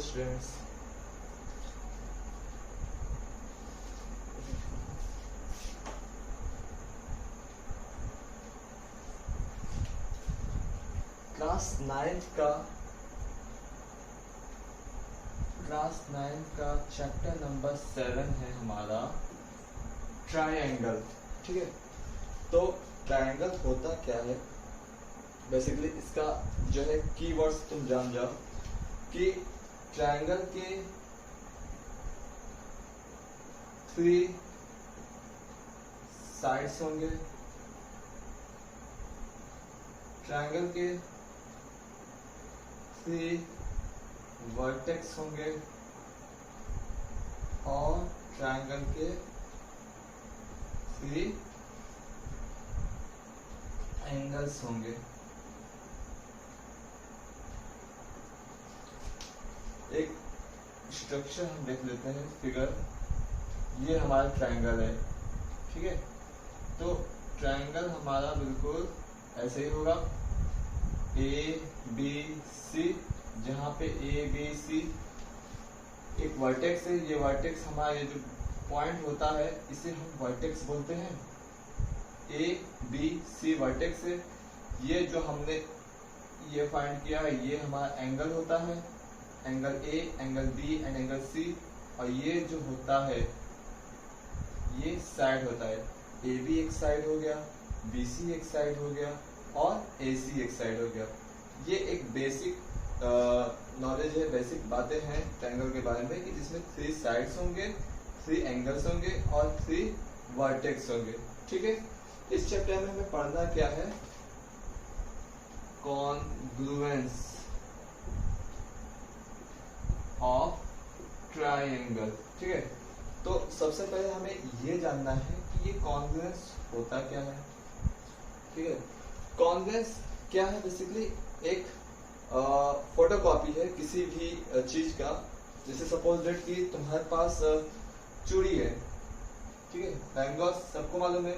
Students. Class ninth का chapter number 7 है हमारा ट्रायंगल। ठीक है, तो ट्रायंगल होता क्या है, बेसिकली इसका जो है कीवर्ड्स तुम जान जाओ कि ट्रायंगल के 3 साइड्स होंगे, ट्रायंगल के 3 वर्टेक्स होंगे और ट्रायंगल के 3 एंगल्स होंगे। एक स्ट्रक्चर हम देख लेते हैं, फिगर। ये हमारा ट्रायंगल है, ठीक है। तो ट्रायंगल हमारा बिल्कुल ऐसे ही होगा, ए बी सी, जहाँ पे ए बी सी एक वर्टेक्स है। ये वर्टेक्स हमारा ये जो पॉइंट होता है इसे हम वर्टेक्स बोलते हैं। ए बी सी वर्टेक्स है। ये जो हमने ये फाइंड किया है ये हमारा एंगल होता है, angle A, angle B and angle C. और ये जो होता है ये साइड होता है। ए बी एक साइड हो गया, बी सी एक साइड हो गया और ए सी एक साइड हो गया। ये एक बेसिक नॉलेज है, बेसिक बातें हैं ट्रायंगल के बारे में कि जिसमें 3 साइड्स होंगे, 3 एंगल्स होंगे और 3 वर्टेक्स होंगे। ठीक है, इस चैप्टर में हमें पढ़ना क्या है, कॉन्ग्रुएंस ऑफ ट्रायंगल। ठीक है, तो सबसे पहले हमें ये जानना है कि ये कॉन्ग्रुएंस होता क्या है। ठीक है, कॉन्ग्रुएंस क्या है, बेसिकली एक फोटोकॉपी है किसी भी चीज का। जैसे सपोज डेट कि तुम्हारे पास चूड़ी है, ठीक है। बैंगल सबको मालूम है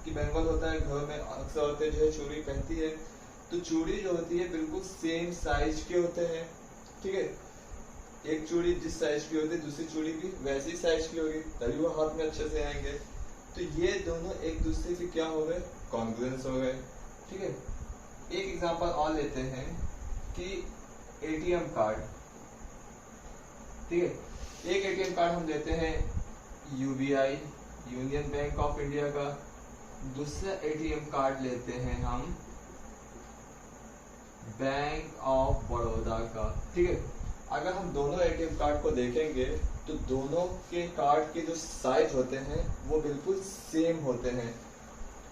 कि बैंगल होता है, घर में अक्सर औरतें जो है चूड़ी पहनती है। तो चूड़ी जो होती है बिल्कुल सेम साइज के होते हैं, ठीक है। एक चूड़ी जिस साइज की होती है दूसरी चूड़ी भी वैसी साइज की होगी, तभी वो हाथ में अच्छे से आएंगे। तो ये दोनों एक दूसरे के क्या हो गए, कॉन्ग्रुएंस हो गए। ठीक है, एक एग्जांपल और लेते हैं कि एटीएम कार्ड। ठीक है, एक एटीएम कार्ड हम लेते हैं UBI, union bank of India का। दूसरा एटीएम कार्ड लेते हैं हम बैंक ऑफ बड़ौदा का। ठीक है, अगर हम दोनों एटीएम कार्ड को देखेंगे तो दोनों के कार्ड के जो साइज होते हैं वो बिल्कुल सेम होते हैं,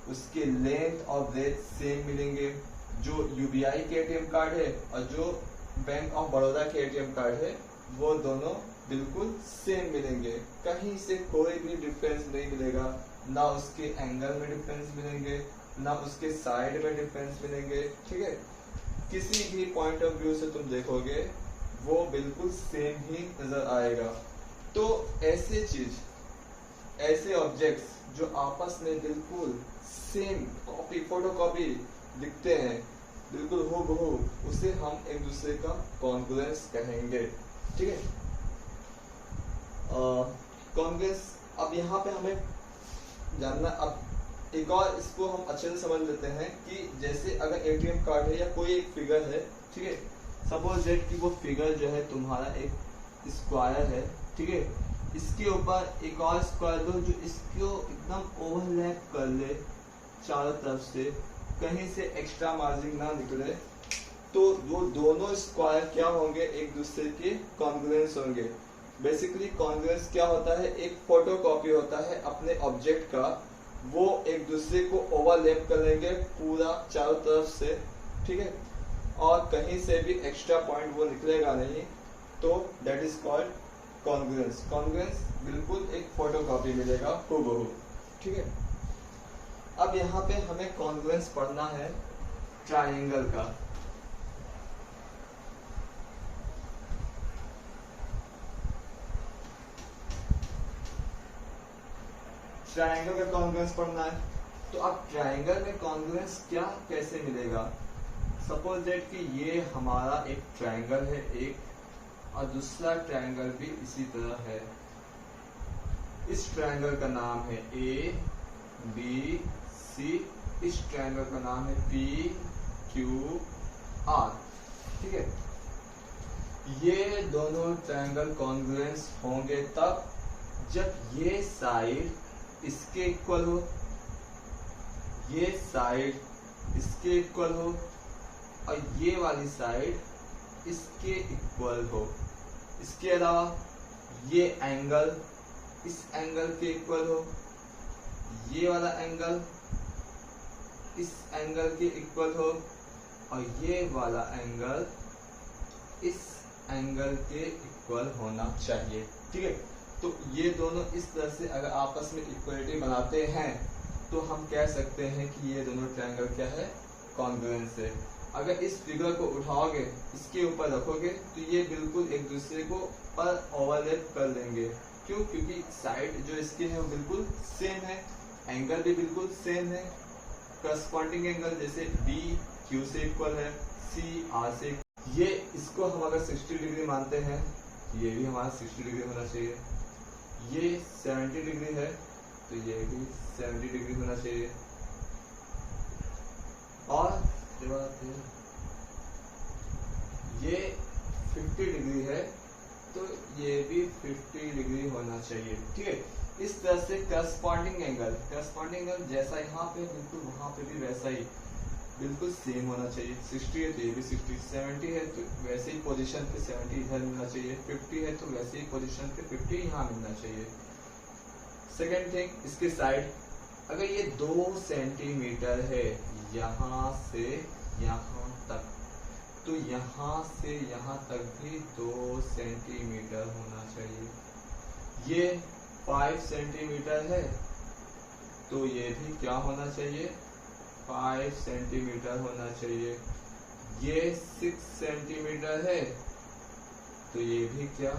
उसके लेंथ और ब्रेथ सेम मिलेंगे। जो यूबीआई के एटीएम कार्ड है और जो बैंक ऑफ बड़ौदा के एटीएम कार्ड है वो दोनों बिल्कुल सेम मिलेंगे, कहीं से कोई भी डिफरेंस नहीं मिलेगा। ना उसके एंगल में डिफरेंस मिलेंगे, ना उसके साइड में डिफरेंस मिलेंगे। ठीक है, किसी भी पॉइंट ऑफ व्यू से तुम देखोगे वो बिल्कुल सेम ही नजर आएगा। तो ऐसे चीज, ऐसे ऑब्जेक्ट्स जो आपस में बिल्कुल सेम कॉपी, फोटोकॉपी दिखते हैं, बिल्कुल हूबहू, उसे हम एक दूसरे का कॉन्ग्रुएंस कहेंगे। ठीक है, कॉन्ग्रुएंस अब यहाँ पे हमें जानना। अब एक और इसको हम अच्छे से समझ लेते हैं कि जैसे अगर एटीएम कार्ड है या कोई एक फिगर है, ठीक है। सपोज दैट कि वो फिगर जो है तुम्हारा एक स्क्वायर है, ठीक है। इसके ऊपर एक और स्क्वायर दो जो इसको एकदम ओवरलैप कर ले चारों तरफ से, कहीं से एक्स्ट्रा मार्जिन ना निकले, तो वो दोनों स्क्वायर क्या होंगे, एक दूसरे के कॉन्ग्रुएंस होंगे। बेसिकली कॉन्ग्रुएंस क्या होता है, एक फोटोकॉपी होता है अपने ऑब्जेक्ट का, वो एक दूसरे को ओवरलैप कर लेंगे पूरा चारों तरफ से, ठीक है। और कहीं से भी एक्स्ट्रा पॉइंट वो निकलेगा नहीं, तो that is called congruence. Congruence बिल्कुल एक फोटोकॉपी मिलेगा हूबहू, ठीक है। अब यहाँ पे हमें कॉन्ग्रुएंस पढ़ना है ट्रायंगल का। ट्रायंगल का कॉन्ग्रुएंस पढ़ना है, तो अब ट्रायंगल में कॉन्ग्रुएंस क्या कैसे मिलेगा। सपोज दैट कि ये हमारा एक ट्रायंगल है, एक और दूसरा ट्रायंगल भी इसी तरह है। इस ट्रायंगल का नाम है ए बी सी, इस ट्रायंगल का नाम है पी क्यू आर। ठीक है, ये दोनों ट्रायंगल कॉन्ग्रुएंस होंगे तब जब ये साइड इसके इक्वल हो, ये साइड इसके इक्वल हो और ये वाली साइड इसके इक्वल हो। इसके अलावा ये एंगल इस एंगल के इक्वल हो, ये वाला एंगल इस एंगल के इक्वल हो और ये वाला एंगल इस एंगल के इक्वल होना चाहिए। ठीक है, तो ये दोनों इस तरह से अगर आपस में इक्वलिटी बनाते हैं तो हम कह सकते हैं कि ये दोनों ट्रायंगल क्या है, कॉन्ग्रुएंस है। अगर इस फिगर को उठाओगे इसके ऊपर रखोगे तो ये बिल्कुल एक दूसरे को पर ओवरलैप कर लेंगे। क्यों? क्योंकि साइड जो इसके है वो बिल्कुल सेम है, एंगल भी बिल्कुल सेम है। करस्पॉन्डिंग एंगल जैसे बी क्यू से इक्वल है, सी आर से। ये इसको हम अगर 60 डिग्री मानते हैं, ये भी हमारा 60 डिग्री होना चाहिए। ये 70 डिग्री है तो ये भी 70 डिग्री होना चाहिए। और ये 50 डिग्री है तो ये भी 50 डिग्री होना चाहिए। ठीक है, इस तरह से करस्पॉन्डिंग एंगल जैसा यहाँ पे बिल्कुल वहां पे भी वैसा ही बिल्कुल सेम होना चाहिए। 60 है तो ये भी 60, 70 है तो वैसे ही पोजीशन पे 70 इधर मिलना चाहिए, 50 है तो वैसे ही पोजीशन पे 50 यहाँ मिलना चाहिए। सेकेंड थिंग, इसके साइड अगर ये 2 सेंटीमीटर है यहाँ से यहाँ तक, तो यहाँ से यहाँ तक भी 2 सेंटीमीटर होना चाहिए। ये 5 सेंटीमीटर है तो ये भी क्या होना चाहिए, 5 सेंटीमीटर होना चाहिए। ये 6 सेंटीमीटर है तो ये भी क्या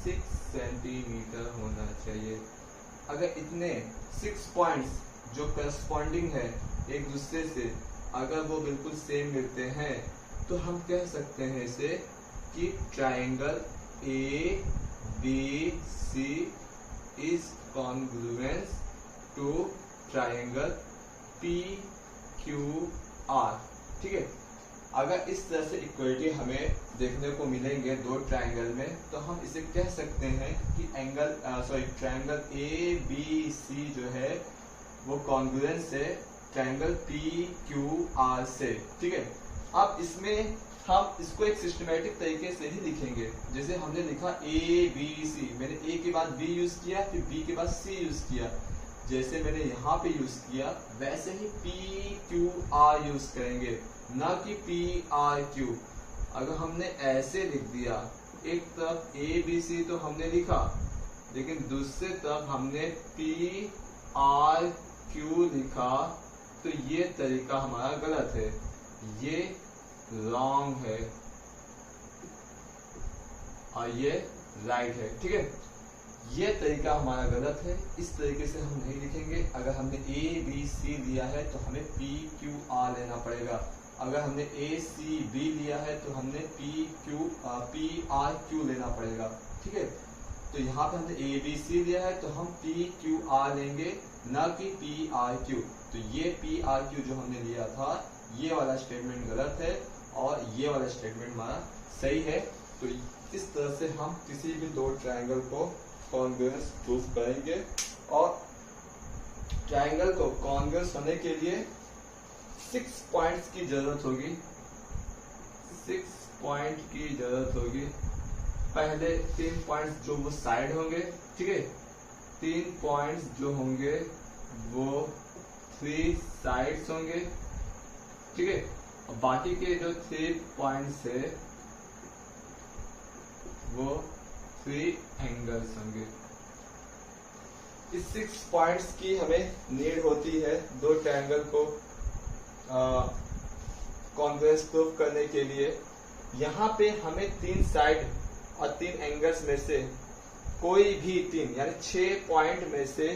6 सेंटीमीटर होना चाहिए। अगर इतने 6 पॉइंट्स जो करस्पॉन्डिंग है एक दूसरे से अगर वो बिल्कुल सेम मिलते हैं तो हम कह सकते हैं इसे कि triangle A B C is congruence to triangle P Q R. ठीक है, अगर इस तरह से इक्वलिटी हमें देखने को मिलेंगे दो ट्रायंगल में तो हम इसे कह सकते हैं कि ट्रायंगल ए बी सी जो है वो कॉन्ग्रुएंस है ट्रायंगल पी क्यू आर से। ठीक है, अब इसमें हम इसको एक सिस्टमेटिक तरीके से ही लिखेंगे। जैसे हमने लिखा ए बी सी, मैंने ए के बाद बी यूज किया, फिर बी के बाद सी यूज किया। जैसे मैंने यहाँ पे यूज किया वैसे ही पी क्यू आर यूज करेंगे, ना कि पी आर क्यू। अगर हमने ऐसे लिख दिया, एक तरफ ए बी सी तो हमने लिखा, लेकिन दूसरे तरफ हमने पी आर क्यू लिखा, तो ये तरीका हमारा गलत है, ये रॉन्ग है और ये राइट है। ठीक है, ये तरीका हमारा गलत है, इस तरीके से हम नहीं लिखेंगे। अगर हमने ए बी सी लिया है तो हमें पी क्यू आर लेना पड़ेगा। अगर हमने ए सी बी लिया है तो हमने पी आर क्यू लेना पड़ेगा। ठीक है, तो यहाँ पे हमने ए बी सी लिया है तो हम पी क्यू आर लेंगे, ना कि पी आर क्यू। तो ये पी आर क्यू जो हमने लिया था ये वाला स्टेटमेंट गलत है और ये वाला स्टेटमेंट हमारा सही है। तो इस तरह से हम किसी भी दो ट्रायंगल को कॉन्ग्रुएंस प्रूव करेंगे। और ट्रायंगल को कॉन्ग्रुएंस होने के लिए 6 पॉइंट्स की जरूरत होगी, 6 पॉइंट की जरूरत होगी। पहले 3 पॉइंट्स जो वो साइड होंगे, ठीक है, 3 पॉइंट्स जो होंगे वो 3 साइड्स होंगे। ठीक है, और बाकी के जो 3 पॉइंट्स है वो 3 एंगल्स होंगे। इस 6 पॉइंट्स की हमें नीड होती है दो ट्रायंगल को कॉन्ग्रुएंस प्रूव करने के लिए। यहाँ पे हमें 3 साइड और 3 एंगल्स में से कोई भी 3 यानी 6 पॉइंट में से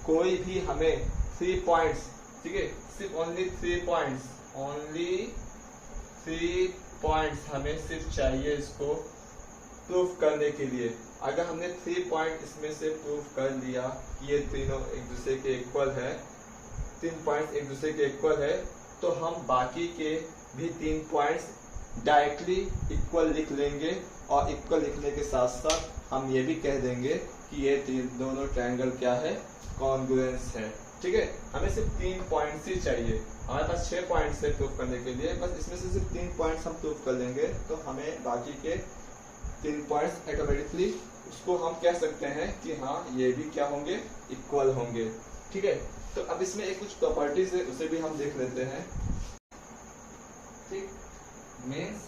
कोई भी हमें 3 पॉइंट्स, ठीक है, सिर्फ ओनली 3 पॉइंट्स, ओनली 3 पॉइंट्स हमें सिर्फ चाहिए इसको प्रूफ करने के लिए अगर हमने 3 पॉइंट इसमें से प्रूफ कर लिया कि ये तीनों एक दूसरे के इक्वल है, 3 पॉइंट्स एक दूसरे के इक्वल है, तो हम बाकी के भी 3 पॉइंट्स डायरेक्टली इक्वल लिख लेंगे और इक्वल लिखने के साथ साथ हम ये भी कह देंगे कि ये दोनों ट्रायंगल क्या है, कॉन्ग्रुएंस है। ठीक है, हमें सिर्फ 3 पॉइंट्स ही चाहिए, हमारे पास 6 पॉइंट्स है प्रूफ करने के लिए, बस इसमें से सिर्फ 3 पॉइंट्स हम प्रूफ कर लेंगे तो हमें बाकी के 3 पॉइंट्स ऑटोमेटिकली उसको हम कह सकते हैं कि हाँ ये भी क्या होंगे, इक्वल होंगे। ठीक है, तो अब इसमें एक कुछ प्रॉपर्टीज है उसे भी हम देख लेते हैं। ठीक, मीन्स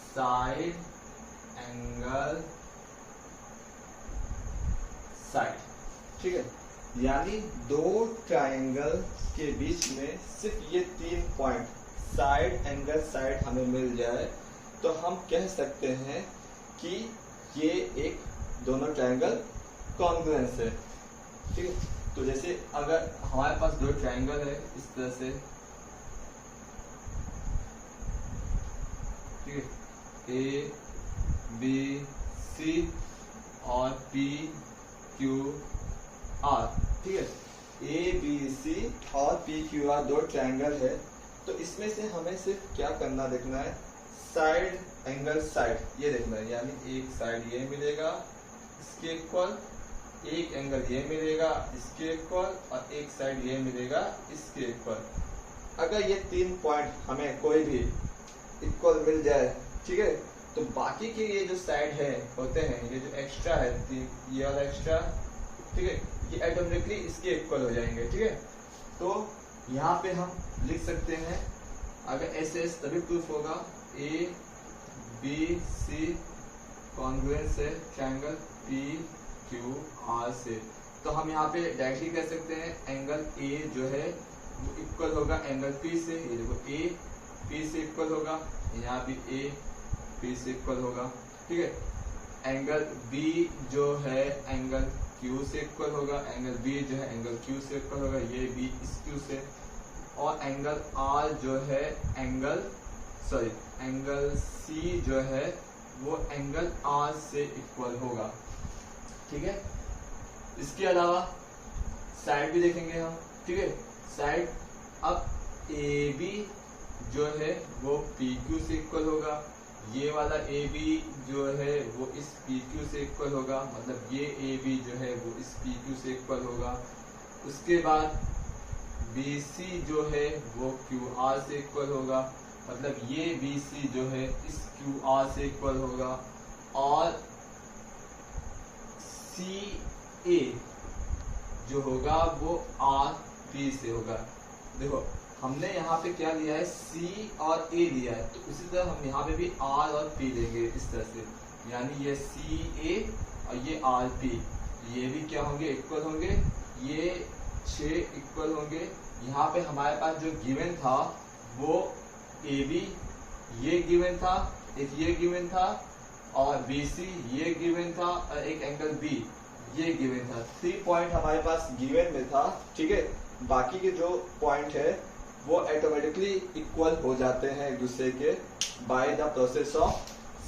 साइड एंगल साइड। ठीक है, यानी दो ट्रायंगल के बीच में सिर्फ ये 3 पॉइंट साइड एंगल साइड हमें मिल जाए तो हम कह सकते हैं कि ये एक दोनों ट्रायंगल कॉन्ग्रुएंस है। ठीक है, तो जैसे अगर हमारे पास 2 ट्रायंगल है इस तरह से, ठीक है, ए बी सी और पी क्यू आर। ठीक है, ए बी सी और पी क्यू आर 2 ट्रायंगल है, तो इसमें से हमें सिर्फ क्या करना देखना है, साइड एंगल साइड ये देखना है, यानी एक साइड ये मिलेगा इसके इक्वल, एक एंगल ये मिलेगा इसके इक्वल और एक साइड ये मिलेगा इसके इक्वल। अगर ये 3 पॉइंट हमें कोई भी इक्वल मिल जाए, ठीक है, तो बाकी के ये जो साइड है होते हैं, ये जो एक्स्ट्रा है, ये वाला एक्स्ट्रा, ठीक है, ये ऑटोमेटिकली इसके इक्वल हो जाएंगे। ठीक है, तो यहाँ पे हम लिख सकते हैं अगर ऐसे तभी प्रूफ होगा, ए बी सी कॉन्ग्रुएंस है ट्रायंगल पी क्यू आर से, तो हम यहाँ पे डायरेक्टली कह सकते हैं एंगल ए जो है वो इक्वल होगा एंगल पी से। ये देखो ए पी से इक्वल होगा, यहाँ भी ए पी से इक्वल होगा। ठीक है, एंगल बी जो है एंगल क्यू से इक्वल होगा, एंगल बी जो है एंगल क्यू से इक्वल होगा, ये बी इस क्यू से, और एंगल आर जो है एंगल सी जो है वो एंगल आर से इक्वल होगा। ठीक है, इसके अलावा साइड भी देखेंगे हम। ठीक है, साइड अब ए बी जो है वो पी क्यू से इक्वल होगा, ये वाला ए बी जो है वो इस पी क्यू से इक्वल होगा, मतलब ये ए बी जो है वो इस पी क्यू से इक्वल होगा। उसके बाद बी सी जो है वो क्यू आर से इक्वल होगा, मतलब ये बी सी जो है इस क्यू आर से इक्वल होगा, और सी ए जो होगा वो आर पी से होगा। देखो हमने यहाँ पे क्या लिया है, C और A लिया है, तो उसी तरह हम यहाँ पे भी R और P लेंगे इस तरह से, यानी ये CA और ये RP, ये भी क्या होंगे, इक्वल होंगे, ये 6 इक्वल होंगे। यहाँ पे हमारे पास जो गिवन था वो AB ये गिवन था, एक ये गिवन था, और BC ये गिवन था, और एक एंगल B ये गिवन था। 3 पॉइंट हमारे पास गिवन में था। ठीक है, बाकी के जो पॉइंट है वो ऑटोमेटिकली इक्वल हो जाते हैं एक दूसरे के by the process of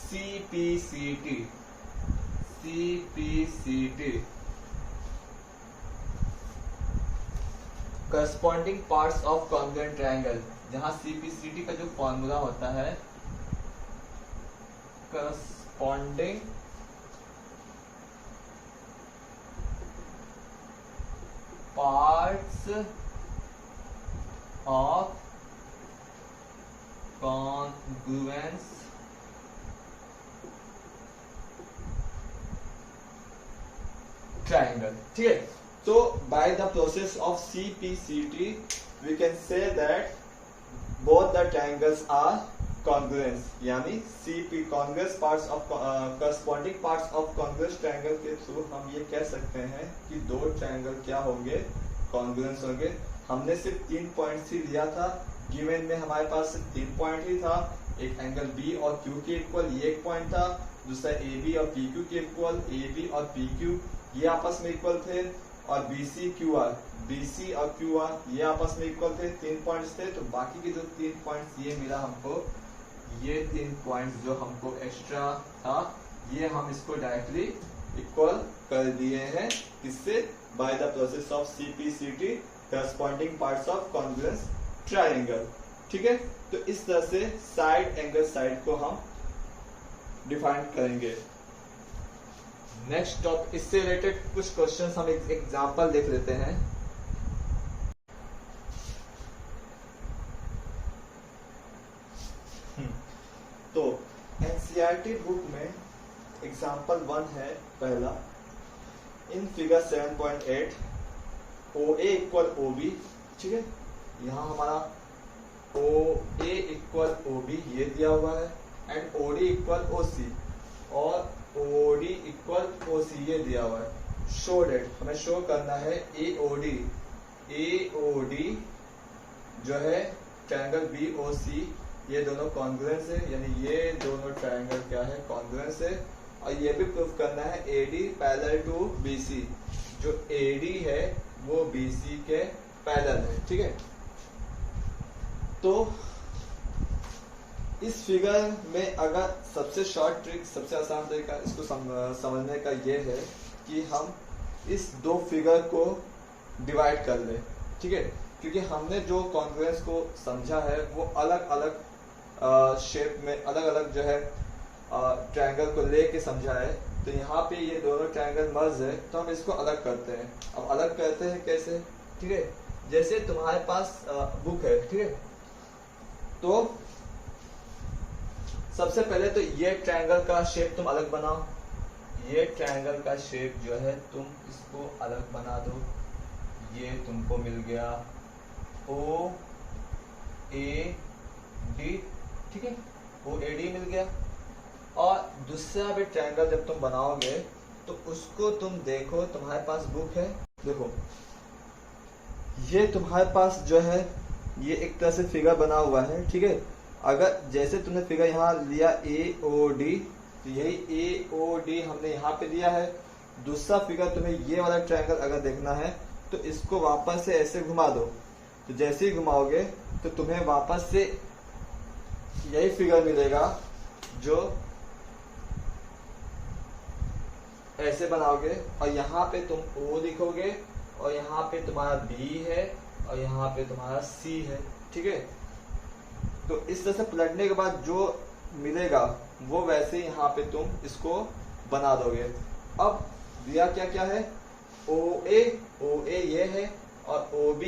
CPCT। Corresponding parts of congruent triangle, जहां CPCT का जो फॉर्मूला होता है, corresponding parts of congruence triangle. ठीक है, तो by the process of CPCT we can say that both the triangles are congruence, यानी CP congruence parts of corresponding parts of congruence triangle के थ्रू हम ये कह सकते हैं कि 2 ट्रायंगल क्या होंगे, कॉन्ग्रुएंस होंगे। हमने सिर्फ 3 पॉइंट्स ही लिया था, गिवन में हमारे पास सिर्फ 3 पॉइंट ही था, एक एंगल B और Q के इक्वल ये एक पॉइंट था, दूसरा AB और PQ के इक्वल, AB और PQ ये आपस में इक्वल थे, और BC और QR ये आपस में इक्वल थे, 3 पॉइंट्स थे। तो बाकी के जो 3 पॉइंट्स ये मिला हमको, ये 3 पॉइंट्स जो हमको एक्स्ट्रा था ये हम इसको डायरेक्टली इक्वल कर दिए हैं, किससे? Bye the process of CPCT, corresponding parts of congruence triangle. ठीक है, तो इस तरह से साइड एंगल साइड को हम डिफाइन करेंगे। नेक्स्ट टॉपिक, इससे रिलेटेड कुछ क्वेश्चंस हम एक एग्जांपल देख लेते हैं। तो एनसीईआरटी बुक में एग्जांपल 1 है पहला, in figure 7.8 OA equal OB। ठीक है, यहाँ हमारा OA इक्वल OB ये दिया हुआ है, एंड OD इक्वल OC और OD इक्वल OC ये दिया हुआ है। शो डेट, हमें शो करना है AOD जो है ट्रायंगल BOC, ये दोनों कॉन्ग्रुएंस है, यानी ये दोनों ट्रायंगल क्या है? कॉन्ग्रुएंस है। और ये भी प्रूफ करना है AD पैरेलल टू BC, जो AD है वो BC के पैरेलल है। ठीक है, तो इस फिगर में अगर सबसे शॉर्ट ट्रिक, सबसे आसान तरीका इसको समझने का ये है कि हम इस दो फिगर को डिवाइड कर लें। ठीक है, क्योंकि हमने जो कॉन्ग्रुएंस को समझा है वो अलग अलग शेप में, अलग अलग जो है ट्रायंगल को लेके समझा है। तो यहाँ पे ये दोनों ट्रायंगल मर्ज है, तो हम इसको अलग करते हैं। अब अलग करते हैं कैसे? ठीक है, जैसे तुम्हारे पास बुक है, ठीक है, तो सबसे पहले तो ये ट्रायंगल का शेप तुम अलग बनाओ। ये ट्रायंगल का शेप जो है तुम इसको अलग बना दो। ये तुमको मिल गया OAD। ठीक है, OAD मिल गया। और दूसरा भी ट्रायंगल जब तुम बनाओगे तो उसको तुम देखो, तुम्हारे पास बुक है, देखो ये तुम्हारे पास जो है ये एक तरह से फिगर बना हुआ है। ठीक है, अगर जैसे तुमने फिगर यहाँ लिया AOD, तो यही AOD हमने यहाँ पे दिया है। दूसरा फिगर तुम्हें ये वाला ट्रायंगल अगर देखना है तो इसको वापस से ऐसे घुमा दो, तो जैसे ही घुमाओगे तो तुम्हें वापस से यही फिगर मिलेगा जो ऐसे बनाओगे, और यहाँ पे तुम O लिखोगे और यहाँ पे तुम्हारा B है और यहाँ पे तुम्हारा C है। ठीक है, तो इस तरह से पलटने के बाद जो मिलेगा वो वैसे ही यहाँ पे तुम इसको बना दोगे। अब दिया क्या क्या है? OA ये है और OB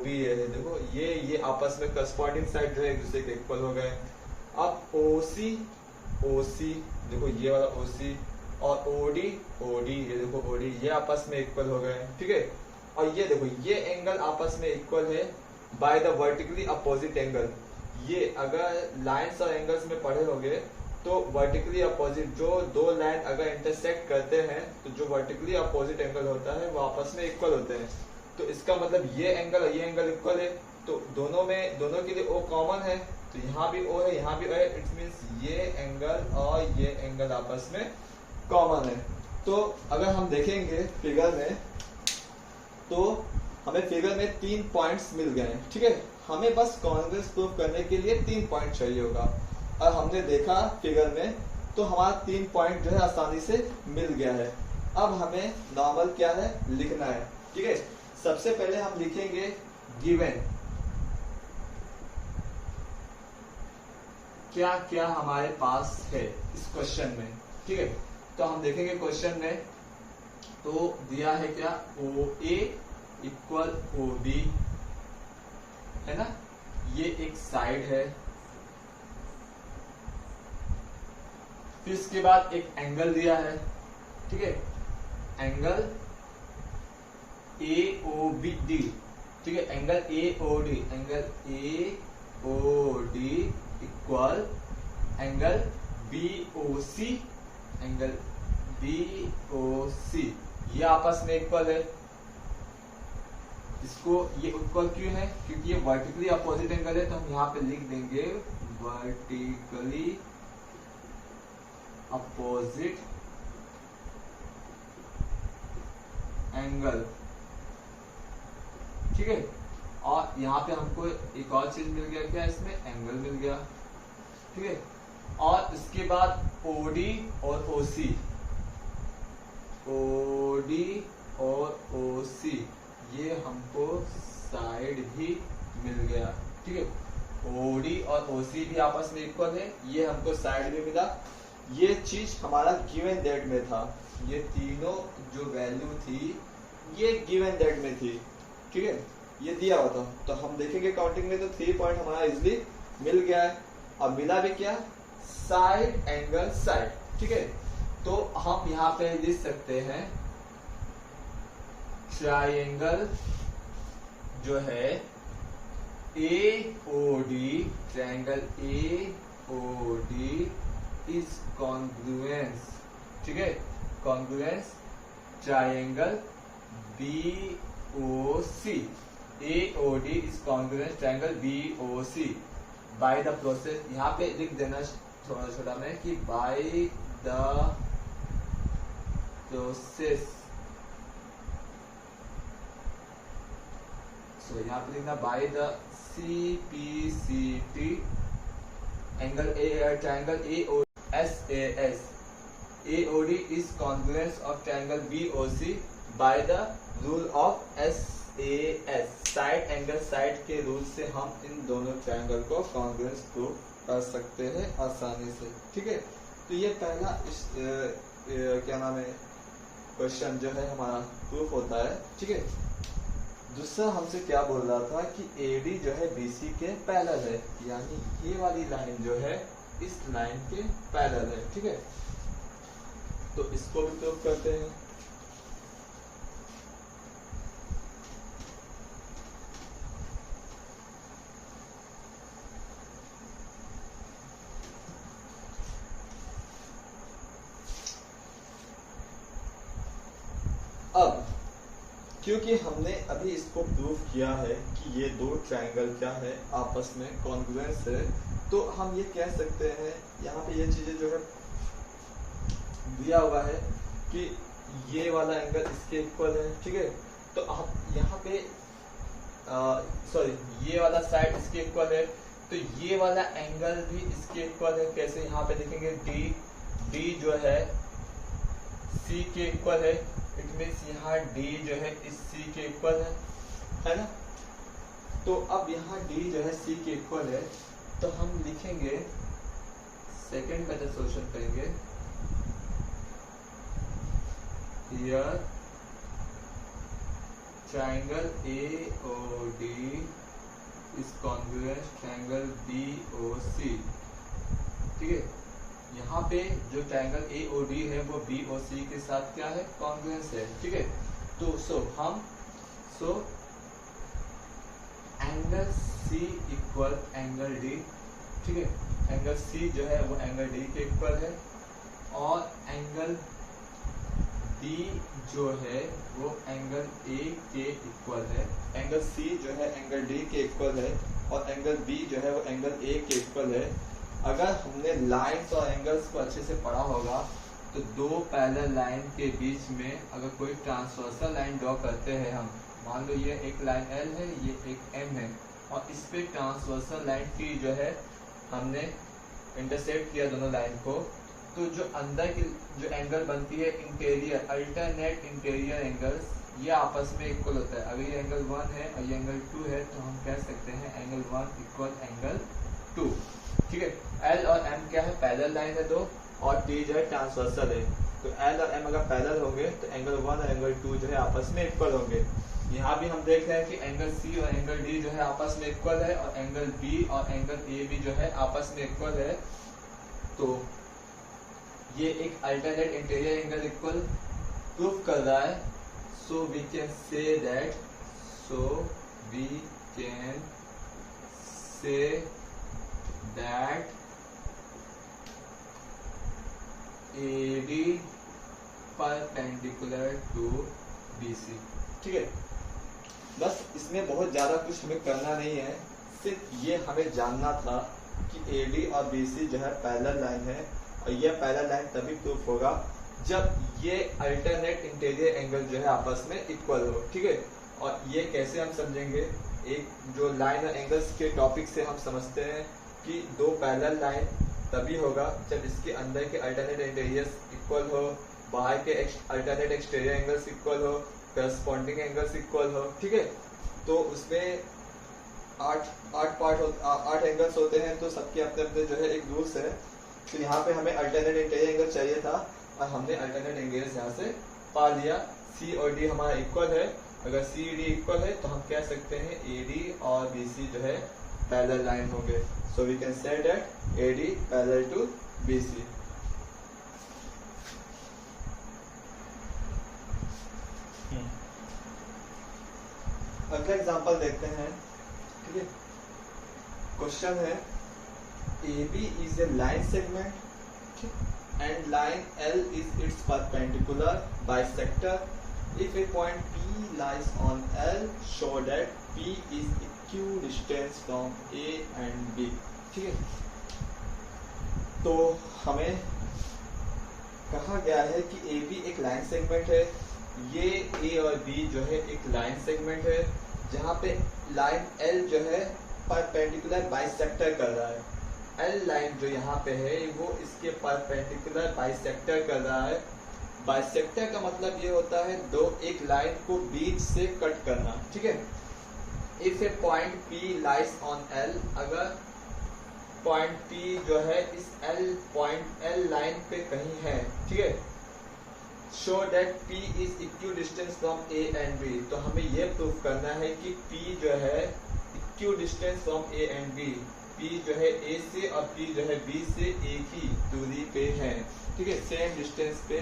ये है। देखो ये आपस में करस्पॉन्डिंग साइड जो है एक दूसरे के इक्वल हो गए। अब OC देखो ये वाला OC और OD ये देखो OD ये आपस में इक्वल हो गए। ठीक है, और ये देखो ये एंगल आपस में इक्वल है by the vertically opposite angle. ये अगर लाइंस और एंगल्स में पढ़े होगे तो वर्टिकली अपोजिट जो दो लाइन अगर इंटरसेक्ट करते हैं तो जो वर्टिकली अपोजिट एंगल होता है वो आपस में इक्वल होते हैं। तो इसका मतलब ये एंगल और ये एंगल इक्वल है, तो दोनों के लिए O कॉमन है, तो यहाँ भी O है यहाँ भी O है। इट मीन्स ये एंगल और ये एंगल आपस में कॉमन है। तो अगर हम देखेंगे फिगर में तो हमें फिगर में 3 पॉइंट्स मिल गए हैं। ठीक है, हमें बस कॉन्ग्रुएंस प्रूफ करने के लिए 3 पॉइंट चाहिए होगा, और हमने देखा फिगर में तो हमारा 3 पॉइंट जो है आसानी से मिल गया है। अब हमें नॉर्मल क्या है लिखना है। ठीक है, सबसे पहले हम लिखेंगे गिवन क्या क्या हमारे पास है इस क्वेश्चन में। ठीक है, तो हम देखेंगे क्वेश्चन में तो दिया है क्या? OA इक्वल OB है ना, ये एक साइड है। फिर इसके बाद एक एंगल दिया है। ठीक है, एंगल AOD। ठीक है, angle AOD equal angle BOC ये आपस में इक्वल है। इसको ये इक्वल क्यों है? क्योंकि ये वर्टिकली अपोजिट एंगल है, तो हम यहाँ पे लिख देंगे वर्टिकली अपोजिट एंगल। ठीक है, और यहाँ पे हमको एक और चीज मिल गया, क्या इसमें? एंगल मिल गया। ठीक है, और इसके बाद OD और OC, OD और OC ये हमको साइड भी मिल गया, ठीक है। OD और OC भी आपस में इक्वल है, ये हमको साइड भी मिला। ये चीज हमारा गिवन दैट में था, ये तीनों जो वैल्यू थी ये गिवन दैट में थी, ठीक है, ये दिया हुआ था। तो हम देखेंगे काउंटिंग में तो 3 पॉइंट हमारा इजिली मिल गया है। अब मिला भी क्या, साइड एंगल साइड, ठीक है। तो हम यहाँ पे लिख सकते हैं ट्राइंगल जो है AOD, triangle AOD is congruence, ठीक है, congruence triangle BOC, AOD is congruence triangle BOC bye the process, यहाँ पे लिख देना थोड़ा छोटा में कि बाय द प्रोसेस, तो यहाँ पे लिखना by the CPCT angle triangle SAS, AOD is congruence of triangle BOC by the rule of SAS, side angle side के रूल से हम इन दोनों ट्राइंगल को कॉन्ग्रुएंस प्रूव कर सकते हैं आसानी से, ठीक है। तो ये पहला इस क्या नाम है क्वेश्चन जो है हमारा प्रूफ होता है, ठीक है। दूसरा हमसे क्या बोल रहा था कि AD जो है BC के पैरेलल है, यानी ये वाली लाइन जो है इस लाइन के पैरेलल है, ठीक है। तो इसको भी प्रूव करते हैं। अब क्योंकि हमने अभी इसको प्रूव किया है कि ये दो ट्रायंगल क्या है आपस में कॉन्ग्रुएंस है, तो हम ये कह सकते हैं, यहाँ पे ये चीजें जो है दिया हुआ है कि ये वाला एंगल इसके इक्वल है, ठीक है। तो आप यहाँ पे सॉरी ये वाला साइड इसके इक्वल है, तो ये वाला एंगल भी इसके इक्वल है। कैसे, यहाँ पे देखेंगे डी जो है C के इक्वल है, इट मीन्स यहाँ D जो है इस C के इक्वल है ना। तो अब यहाँ D जो है C के इक्वल है, तो हम लिखेंगे सेकंड मेथड सॉल्यूशन करेंगे, here triangle AOD is congruent triangle BOC, ठीक है। यहाँ पे जो ट्रायंगल AOD है वो BOC के साथ क्या है, कॉन्ग्रुएंस है, ठीक है। तो so angle C equal angle D, ठीक है। एंगल C जो है वो एंगल D के इक्वल है, और एंगल D जो है वो एंगल A के इक्वल है। एंगल C जो है एंगल D के इक्वल है, और एंगल B जो है वो एंगल A के इक्वल है। अगर हमने लाइंस और एंगल्स को अच्छे से पढ़ा होगा तो दो पैरेलल लाइन के बीच में अगर कोई ट्रांसवर्सल लाइन ड्रॉ करते हैं हम, मान लो ये एक लाइन L है, ये एक M है, और इस पे ट्रांसवर्सल लाइन T जो है हमने इंटरसेक्ट किया दोनों लाइन को, तो जो अंदर की जो एंगल बनती है इंटीरियर, अल्टरनेट इंटीरियर एंगल्स, ये आपस में इक्वल होता है। अगर ये एंगल 1 है और ये एंगल 2 है, तो हम कह सकते हैं एंगल 1 इक्वल एंगल 2, ठीक है। L और M क्या है, पैरेलल लाइन है दो, और T जो है ट्रांसवर्सल है। तो L और M अगर पैरेलल होंगे तो एंगल 1 और एंगल 2 जो है आपस में इक्वल होंगे। यहाँ भी हम देख रहे हैं कि एंगल C और एंगल D जो है आपस में इक्वल है, और एंगल B और एंगल A भी जो है आपस में इक्वल है। तो ये एक alternate interior angle equal proof कर रहा है। So we can say that AD perpendicular to BC, ठीक है। बस इसमें बहुत ज्यादा कुछ हमें करना नहीं है, सिर्फ ये हमें जानना था कि AD और BC जो है पैरेलल लाइन है, और ये पैरेलल लाइन तभी प्रूफ होगा जब ये अल्टरनेट इंटीरियर एंगल जो है आपस में इक्वल हो, ठीक है। और ये कैसे हम समझेंगे, एक जो लाइन और एंगल्स के टॉपिक से हम समझते हैं कि दो पैरेलल लाइन तभी होगा जब इसके अंदर के अल्टरनेट इंटीरियर्स इक्वल हो, बाहर के अल्टरनेट एक्सटीरियर एंगल्स इक्वल हो, करस्पॉन्डिंग एंगल्स इक्वल हो, ठीक है। तो उसमें आठ एंगल्स होते हैं, तो सबके अपने अपने जो है एक रूल्स है। तो यहाँ पे हमें अल्टरनेट इंटीरियर एंगल चाहिए था और हमने अल्टरनेट एंगल्स यहाँ से पा लिया। सी और डी हमारा इक्वल है। अगर सी डी इक्वल है तो हम कह सकते हैं ए डी और बी सी जो है पैरेलल लाइन होंगे। So we can say that A D parallel to B C. अगला एग्जांपल देखते हैं, ठीक है। क्वेश्चन है AB is a line segment and line L is its perpendicular bisector. If a point P lies on L, show that P is equidistant from A and B. ठीक है। तो हमें कहा गया है कि AB एक लाइन सेगमेंट है, ये A और B जो है एक लाइन सेगमेंट है, जहाँ पे लाइन L जो है परपेंडिकुलर बाइसेक्टर कर रहा है। L लाइन जो यहाँ पे है वो इसके परपेंडिकुलर बाइसेक्टर कर रहा है। बाइसेक्टर का मतलब ये होता है एक लाइन को बीच से कट करना, ठीक है। If A point P lies on L, अगर पॉइंट P जो है इस L लाइन पे कहीं है, ठीक है, show that P is equidistance from A and B। तो हमें ये प्रूफ करना है कि P जो है equidistance from A and B। P जो है A से और P जो है B से एक ही दूरी पे है, ठीक है, सेम डिस्टेंस पे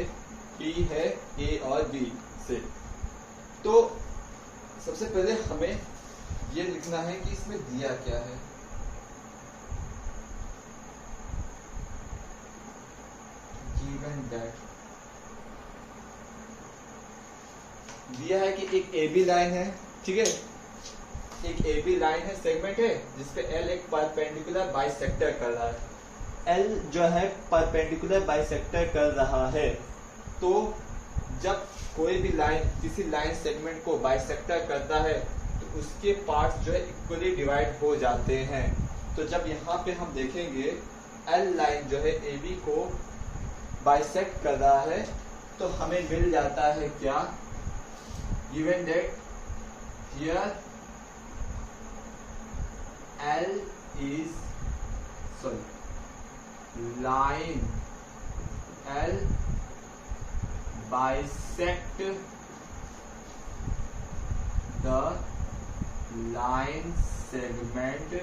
P है A और B से। तो सबसे पहले हमें ये लिखना है कि इसमें दिया क्या है। गिवन दैट दिया है कि एक AB लाइन है, ठीक है, एक AB लाइन है, सेगमेंट है, जिसपे L एक परपेंडिकुलर बाइसेक्टर कर रहा है। L जो है परपेंडिकुलर बाइसेक्टर कर रहा है। तो जब कोई भी लाइन किसी लाइन सेगमेंट को बाइसेक्टर करता है तो उसके पार्ट्स जो है इक्वली डिवाइड हो जाते हैं। तो जब यहाँ पे हम देखेंगे L लाइन जो है AB को बाइसेक्ट कर रहा है, तो हमें मिल जाता है क्या, given that here L is line L bisect the line segment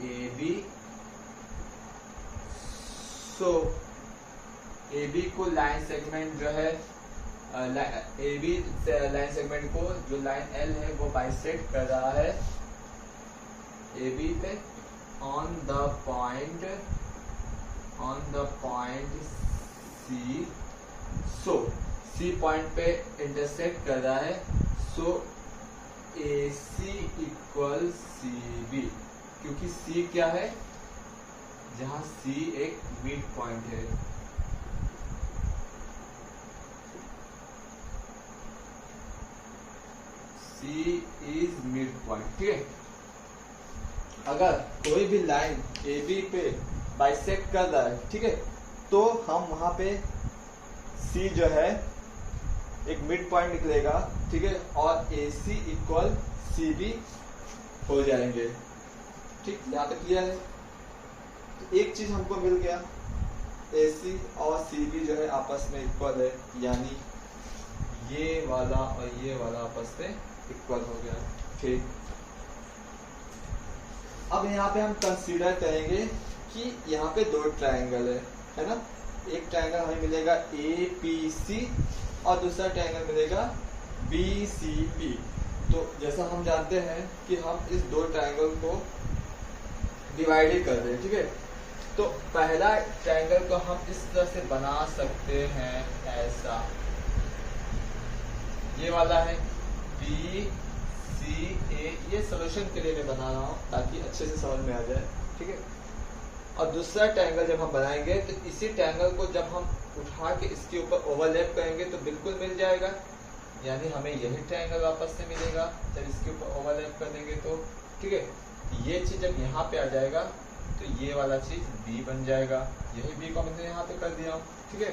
AB. So AB को लाइन सेगमेंट जो है AB लाइन सेगमेंट को जो लाइन L है वो बाइसेक्ट कर रहा है AB पे on the point C। So C point पे इंटरसेक्ट कर रहा है। सो AC इक्वल CB, क्योंकि C क्या है, जहां C एक मिड पॉइंट है। C is मिड पॉइंट, ठीक है। अगर कोई भी लाइन AB पे बाइसेक्ट कर रहा है, ठीक है, तो हम वहां पे C जो है एक मिड पॉइंट निकलेगा, ठीक है, और AC इक्वल CB हो जाएंगे, ठीक। यहाँ तक क्लियर है। तो एक चीज हमको मिल गया, AC और CB जो है आपस में इक्वल है, यानी ये वाला और ये वाला आपस में इक्वल हो गया, ठीक। अब यहाँ पे हम कंसीडर करेंगे कि यहाँ पे दो ट्रायंगल है ना। एक ट्रायंगल हमें मिलेगा APC और दूसरा ट्रायंगल मिलेगा BCB। तो जैसा हम जानते हैं कि हम इस दो ट्रायंगल को डिवाइड ही कर रहे हैं, ठीक है। तो पहला ट्रायंगल को हम इस तरह से बना सकते हैं, ऐसा, ये वाला है BCA। ये सॉल्यूशन के लिए मैं बना रहा हूँ ताकि अच्छे से समझ में आ जाए, ठीक है। और दूसरा ट्रायंगल जब हम बनाएंगे तो इसी ट्रायंगल को जब हम उठा के इसके ऊपर ओवरलैप करेंगे तो बिल्कुल मिल जाएगा, यानी हमें यही ट्रायंगल वापस से मिलेगा जब इसके ऊपर ओवरलैप कर देंगे तो, ठीक है। ये चीज जब यहाँ पे आ जाएगा तो ये वाला चीज बी बन जाएगा, यही बी को मैंने यहाँ पे कर दिया हूँ, ठीक है।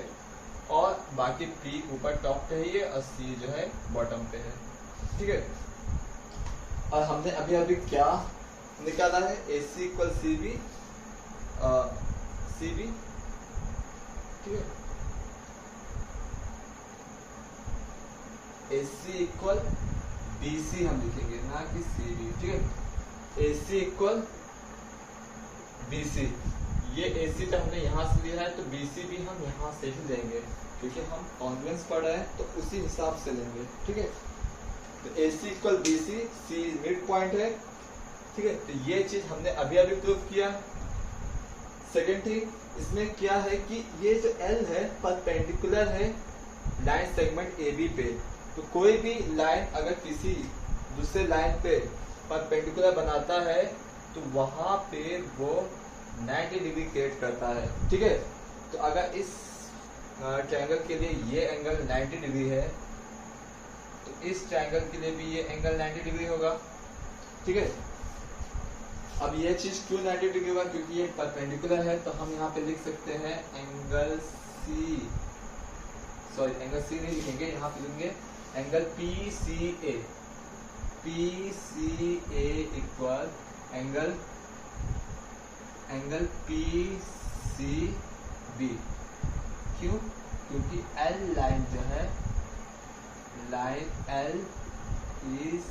और बाकी पी ऊपर टॉप पे ही है और सी जो है बॉटम पे है, ठीक है। और हमने अभी अभी क्या निकाला है, a c equal c b, c b, ठीक है। A c equal B C हम लिखेंगे, ना कि सी बी, ठीक है। A c equal B C, ये ए सी जब हमने यहाँ से लिया है तो बी सी भी हम यहाँ से ही लेंगे, क्योंकि हम कॉन्वेंस पढ़ रहे हैं तो उसी हिसाब से लेंगे, ठीक है। तो ए सी इक्वल बी सी, सी मिड पॉइंट है, ठीक है। तो ये चीज हमने अभी अभी प्रूव किया। सेकेंड थिंग इसमें क्या है कि ये जो एल है परपेंडिकुलर है लाइन सेगमेंट ए बी पे, तो कोई भी लाइन अगर किसी दूसरे लाइन पे परपेंडिकुलर बनाता है तो वहां पे वो 90 डिग्री क्रिएट करता है, ठीक है। तो अगर इस ट्रायंगल के लिए ये एंगल 90 डिग्री है तो इस ट्रायंगल के लिए भी ये एंगल 90 डिग्री होगा, ठीक है। अब ये चीज क्यों 90 डिग्री होगा, क्योंकि ये परपेंडिकुलर है, तो हम यहाँ पे लिख सकते हैं angle c, sorry angle c नहीं लिखेंगे, यहाँ पे लिखेंगे angle p c a, p c a equal angle p c b. क्यों? क्योंकि एल लाइन जो है, लाइन एल इज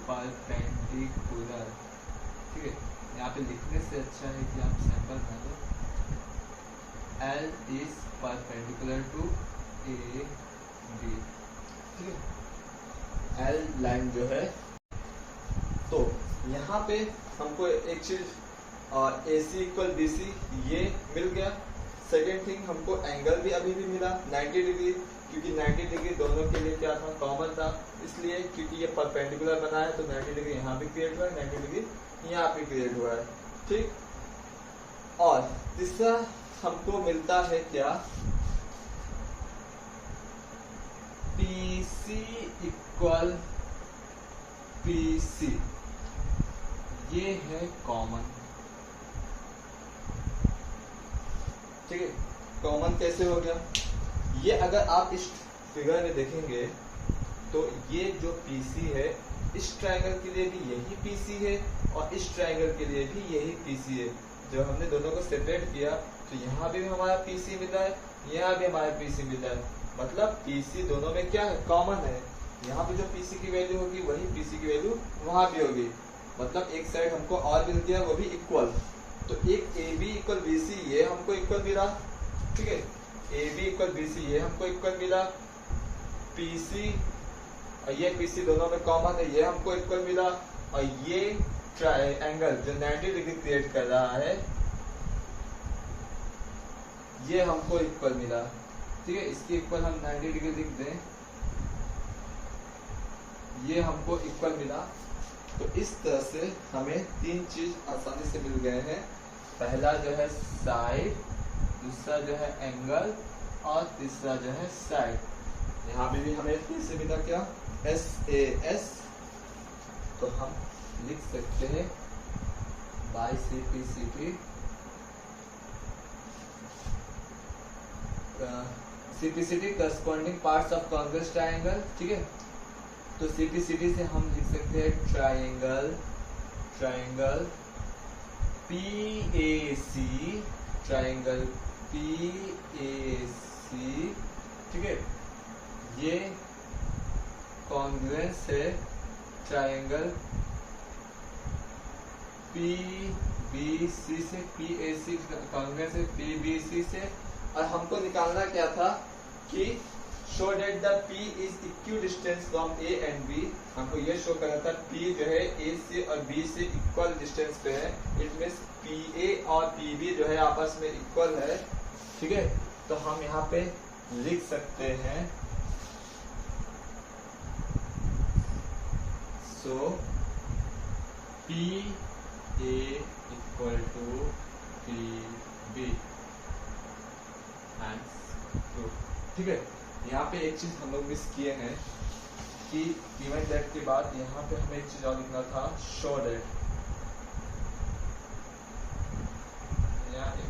परपेंडिकुलर, ठीक है। यहाँ पे लिखने से अच्छा है कि आप सैंपल बना दो, L is perpendicular to A B, ठीक है। एल लाइन जो है, तो यहाँ पे हमको एक चीज ए सी इक्वल बी सी ये मिल गया। सेकेंड थिंग हमको एंगल भी अभी भी मिला 90 डिग्री, क्योंकि 90 डिग्री दोनों के लिए क्या था, कॉमन था, इसलिए क्योंकि ये परपेंडिकुलर बना है तो 90 डिग्री यहाँ भी क्रिएट हुआ है, 90 डिग्री यहाँ पे क्रिएट हुआ है, ठीक। और तीसरा हमको मिलता है क्या, P C equal P C, ये है कॉमन, ठीक है। कॉमन कैसे हो गया, ये अगर आप इस फिगर में देखेंगे तो ये जो PC है इस ट्रायंगल के लिए भी यही PC है और इस ट्रायंगल के लिए भी यही PC है। जब हमने दोनों को सेपरेट किया तो यहाँ भी हमारा PC मिला है, यहाँ भी हमारा PC मिला है, मतलब PC दोनों में क्या है, कॉमन है। यहाँ पे जो PC की वैल्यू होगी वही PC की वैल्यू वहां भी होगी, मतलब एक साइड हमको और मिल गया, वो भी इक्वल। तो एक AB इक्वल BC ये हमको इक्वल मिला, ठीक है। AB इक्वल BC ये हमको इक्वल मिला, PC और ये PC दोनों में कॉमन है, ये हमको इक्वल मिला, और ये एंगल जो 90 डिग्री क्रिएट कर रहा है ये हमको इक्वल मिला, ठीक है। इसकी इक्वल हम 90 डिग्री लिख दें, ये हमको इक्वल मिला। तो इस तरह से हमें तीन चीज आसानी से मिल गए हैं, पहला जो है साइड, दूसरा जो है एंगल और तीसरा जो है साइड। यहाँ पे भी हमें फिर से मिला क्या, SAS, तो हम लिख सकते हैं by CPCT, CPCT corresponding parts of convex triangle, ठीक है। तो CPCT से हम लिख सकते हैं ट्रायंगल PAC, ट्रायंगल PAC, ठीक है। ये कॉन्ग्रुएंस है ट्रायंगल PBC से, PAC कॉन्ग्रुएंस है PBC से। और हमको निकालना क्या था कि show that the P is equidistance from A and B, हमको ये शो करना था P जो है A से और B से इक्वल डिस्टेंस पे है, इट मींस PA और PB जो है आपस में इक्वल है, ठीक है। तो हम यहाँ पे लिख सकते हैं, सो PA इक्वल टू PB, ठीक है। यहाँ पे एक चीज हम लोग मिस किए हैं कि गिवन दैट के बाद यहाँ पे हमें एक चीज और लिखना था, शो दैट,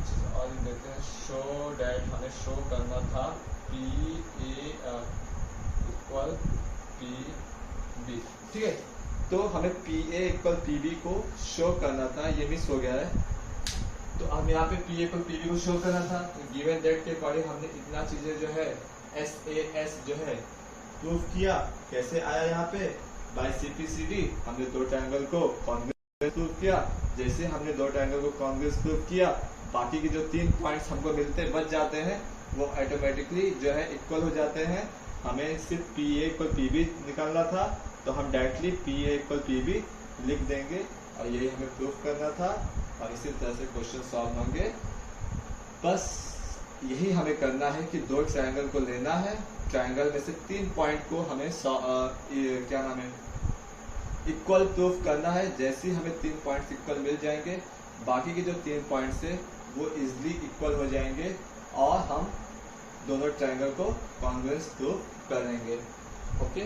चीज और देखते हैं, शो डैट हमें शो करना था P A equal P B, ठीक है। तो हमें P A equal P B को शो करना था, ये मिस हो गया है। तो हम यहाँ पे P A equal P B को शो करना था, तो गिवन दैट के अकॉर्डिंग हमने इतना चीजें जो है एस ए एस जो है प्रूव किया। कैसे आया यहाँ पे, by C P C D हमने दो ट्रायंगल को कॉन्ग्रुएंस प्रूव किया। जैसे हमने दो ट्रायंगल को कॉन्ग्रुएंस प्रूव किया, बाकी के जो 3 पॉइंट्स हमको मिलते बच जाते हैं वो ऑटोमेटिकली जो है इक्वल हो जाते हैं। हमें सिर्फ P A equal P B निकालना था, तो हम directly P A equal P B लिख देंगे और यही हमें प्रूफ करना था। और इसी तरह से क्वेश्चन सॉल्व होंगे। बस यही हमें करना है कि दो ट्रायंगल को लेना है, ट्रायंगल में से 3 पॉइंट को हमें क्या नाम है इक्वल प्रूफ करना है। जैसे ही हमें 3 पॉइंट्स इक्वल मिल जाएंगे, बाकी के जो 3 पॉइंट्स है वो इजिली इक्वल हो जाएंगे और हम दोनों ट्रायंगल को कॉन्ग्रुएंस प्रूफ करेंगे। ओके।